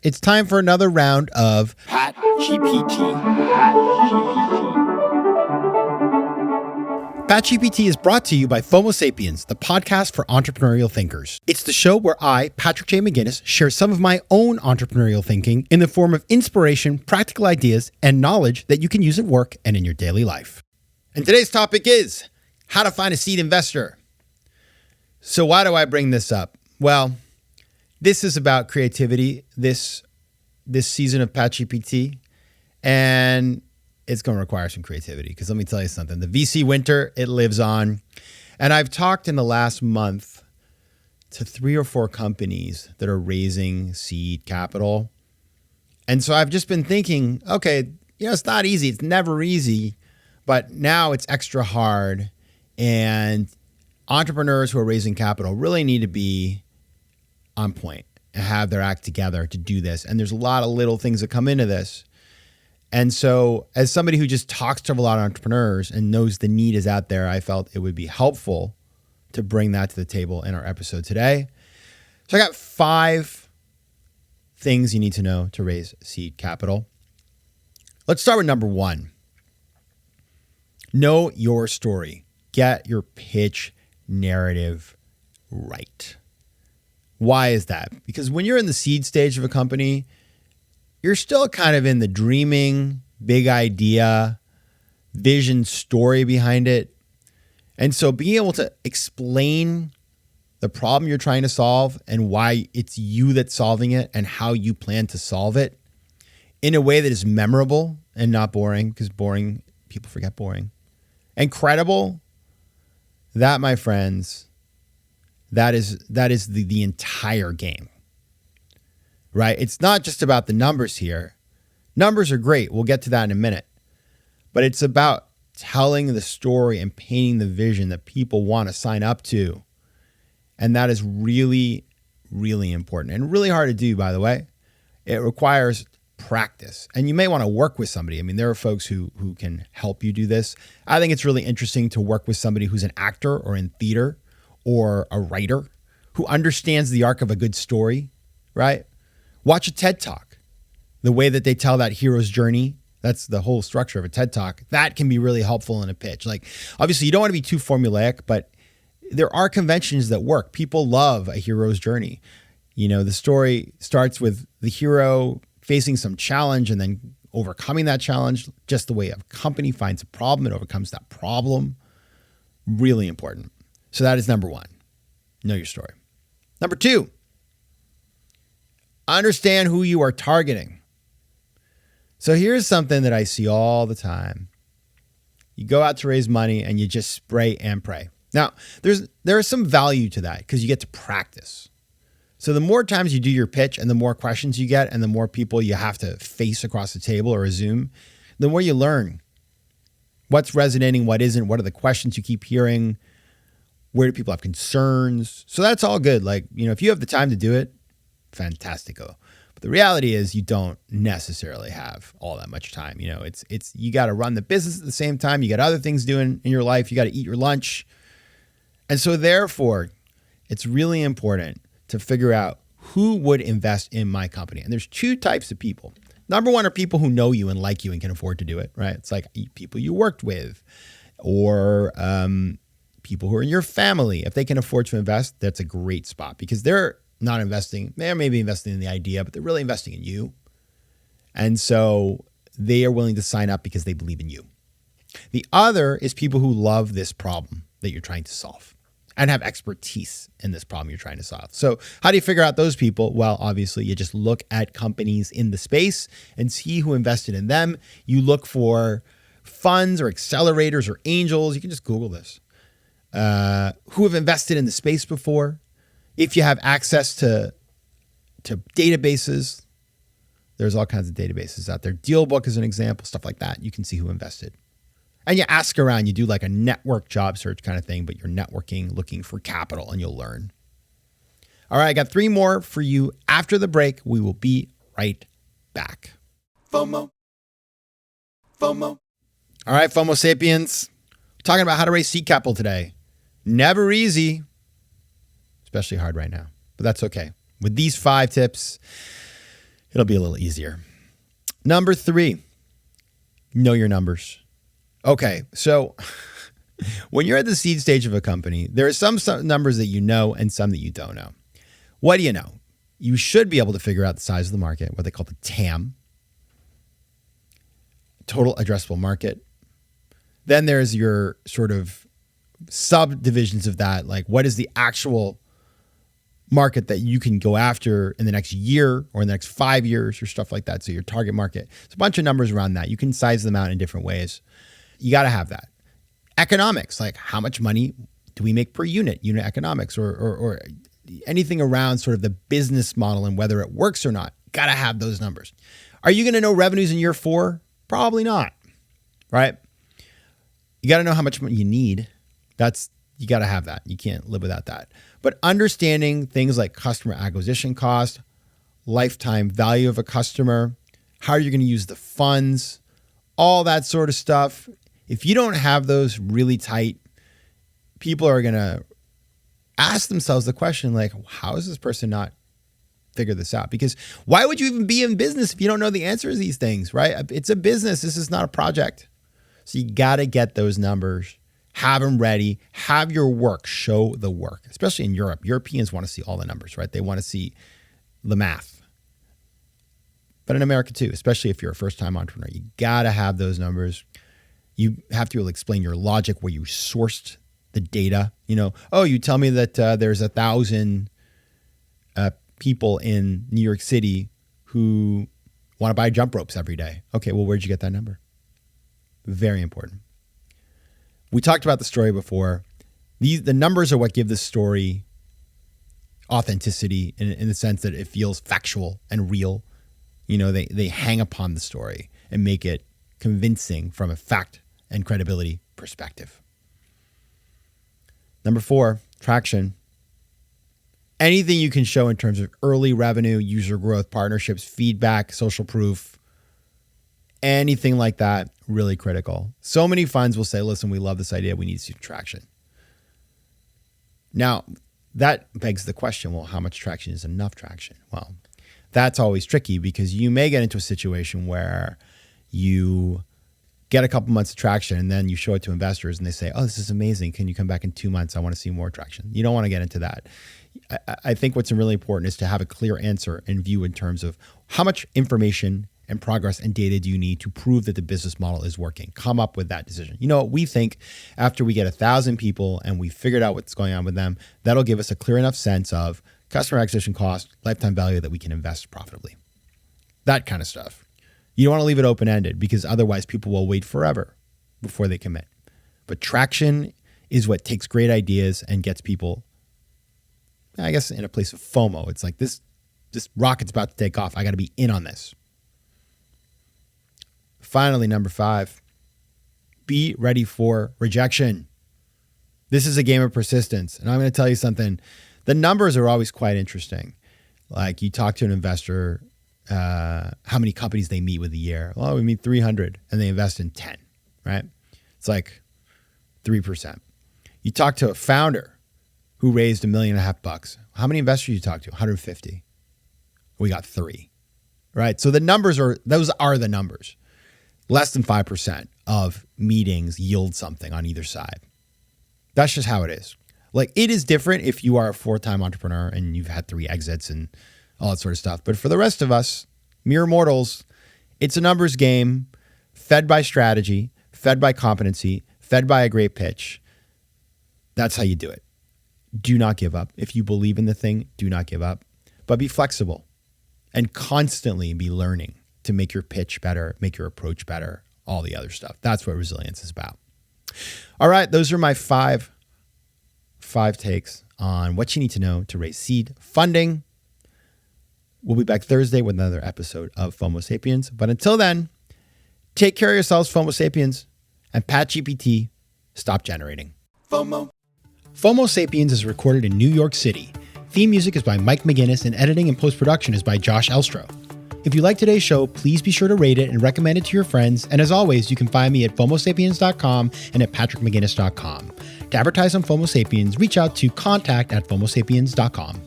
It's time for another round of PatGPT. PatGPT is brought to you by FOMO Sapiens, the podcast for entrepreneurial thinkers. It's the show where I, Patrick J. McGinnis, share some of my own entrepreneurial thinking in the form of inspiration, practical ideas, and knowledge that you can use at work and in your daily life. And today's topic is how to find a seed investor. So why do I bring this up? Well, this is about creativity this season of PatGPT, and it's going to require some creativity because let me tell you something. The VC winter, it lives on. And I've talked in the last month to 3 or 4 companies that are raising seed capital. And so I've just been thinking, okay, it's not easy. It's never easy, but now it's extra hard. And entrepreneurs who are raising capital really need to be on point and have their act together to do this. And there's a lot of little things that come into this. And so as somebody who just talks to a lot of entrepreneurs and knows the need is out there, I felt it would be helpful to bring that to the table in our episode today. So I got 5 things you need to know to raise seed capital. Let's start with number 1. Know your story. Get your pitch narrative right. Why is that? Because when you're in the seed stage of a company, you're still kind of in the dreaming, big idea, vision story behind it. And so being able to explain the problem you're trying to solve and why it's you that's solving it and how you plan to solve it in a way that is memorable and not boring, because boring, people forget boring, and credible, that, my friends, that is the entire game. Right? It's not just about the numbers here. Numbers are great. We'll get to that in a minute. But it's about telling the story and painting the vision that people want to sign up to. And that is really, really important and really hard to do, by the way. It requires practice. And you may want to work with somebody. I mean, there are folks who can help you do this. I think it's really interesting to work with somebody who's an actor or in theater or a writer who understands the arc of a good story, right? Watch a TED Talk. The way that they tell that hero's journey, that's the whole structure of a TED Talk. That can be really helpful in a pitch. Like, obviously, you don't want to be too formulaic, but there are conventions that work. People love a hero's journey. The story starts with the hero facing some challenge and then overcoming that challenge, just the way a company finds a problem and overcomes that problem. Really important. So that is number 1. Know your story. Number 2. Understand who you are targeting. So here's something that I see all the time. You go out to raise money and you just spray and pray. Now, there is some value to that because you get to practice. So the more times you do your pitch and the more questions you get and the more people you have to face across the table or a Zoom, the more you learn what's resonating, what isn't, what are the questions you keep hearing, where do people have concerns. So that's all good. Like, if you have the time to do it, fantastico. But the reality is you don't necessarily have all that much time. It's you got to run the business at the same time. You got other things doing in your life. You got to eat your lunch. And so therefore, it's really important to figure out who would invest in my company. And there's 2 types of people. Number 1 are people who know you and like you and can afford to do it, right? It's like people you worked with or people who are in your family. If they can afford to invest, that's a great spot because they're not investing. They're maybe investing in the idea, but they're really investing in you. And so they are willing to sign up because they believe in you. The other is people who love this problem that you're trying to solve and have expertise in this problem you're trying to solve. So how do you figure out those people? Well, obviously, you just look at companies in the space and see who invested in them. You look for funds or accelerators or angels. You can just Google this. Who have invested in the space before. If you have access to databases, there's all kinds of databases out there. DealBook is an example, stuff like that. You can see who invested. And you ask around, you do like a network job search kind of thing, but you're networking, looking for capital, and you'll learn. All right, I got 3 more for you after the break. We will be right back. FOMO. All right, FOMO Sapiens. Talking about how to raise seed capital today. Never easy. Especially hard right now, but that's okay. With these 5 tips, It'll be a little easier. Number 3, know your numbers. Okay, so when you're at the seed stage of a company, there are some numbers that you know and some that you don't know. What do you know? You should be able to figure out the size of the market, what they call the TAM, total addressable market. Then there's your sort of subdivisions of that, like what is the actual market that you can go after in the next year or in the next 5 years or stuff like that. So your target market. It's a bunch of numbers around that. You can size them out in different ways. You got to have that. Economics, like how much money do we make per unit economics, or anything around sort of the business model and whether it works or not. Got to have those numbers. Are you going to know revenues in year 4? Probably not, right? You got to know how much money you need. You got to have that. You can't live without that. But understanding things like customer acquisition cost, lifetime value of a customer, how you're going to use the funds, all that sort of stuff. If you don't have those really tight, people are going to ask themselves the question like, how is this person not figure this out? Because why would you even be in business if you don't know the answers to these things, right? It's a business. This is not a project. So you got to get those numbers, have them ready, have your work, show the work, especially in Europe. Europeans want to see all the numbers, right? They want to see the math. But in America too, especially if you're a first-time entrepreneur, you got to have those numbers. You have to explain your logic, where you sourced the data. You tell me that there's 1,000 people in New York City who want to buy jump ropes every day. Okay, well, where'd you get that number? Very important. We talked about the story before. The numbers are what give the story authenticity in the sense that it feels factual and real. They hang upon the story and make it convincing from a fact and credibility perspective. Number 4, traction. Anything you can show in terms of early revenue, user growth, partnerships, feedback, social proof, anything like that, really critical. So many funds will say, listen, we love this idea. We need to see traction. Now, that begs the question, well, how much traction is enough traction? Well, that's always tricky because you may get into a situation where you get a couple months of traction and then you show it to investors and they say, oh, this is amazing. Can you come back in 2 months? I want to see more traction. You don't want to get into that. I think what's really important is to have a clear answer and view in terms of how much information and progress and data do you need to prove that the business model is working? Come up with that decision. We think after we get 1,000 people and we figured out what's going on with them, that'll give us a clear enough sense of customer acquisition cost, lifetime value that we can invest profitably. That kind of stuff. You don't want to leave it open-ended because otherwise people will wait forever before they commit. But traction is what takes great ideas and gets people, I guess, in a place of FOMO. It's like this rocket's about to take off. I got to be in on this. Finally, number 5, be ready for rejection. This is a game of persistence. And I'm going to tell you something. The numbers are always quite interesting. Like you talk to an investor, how many companies they meet with a year. Well, we meet 300 and they invest in 10, right? It's like 3%. You talk to a founder who raised $1.5 million. How many investors you talk to? 150. We got 3, right? So those are the numbers. Less than 5% of meetings yield something on either side. That's just how it is. Like it is different if you are a 4-time entrepreneur and you've had 3 exits and all that sort of stuff. But for the rest of us, mere mortals, it's a numbers game fed by strategy, fed by competency, fed by a great pitch. That's how you do it. Do not give up. If you believe in the thing, do not give up. But be flexible and constantly be learning to make your pitch better, make your approach better, all the other stuff. That's what resilience is about. All right, those are my five takes on what you need to know to raise seed funding. We'll be back Thursday with another episode of FOMO Sapiens. But until then, take care of yourselves, FOMO Sapiens, and PatGPT, stop generating. FOMO Sapiens is recorded in New York City. Theme music is by Mike McGinnis and editing and post-production is by Josh Elstro. If you like today's show, please be sure to rate it and recommend it to your friends. And as always, you can find me at FOMOSapiens.com and at PatrickMcGinnis.com. To advertise on FOMO Sapiens, reach out to contact@FOMOSapiens.com.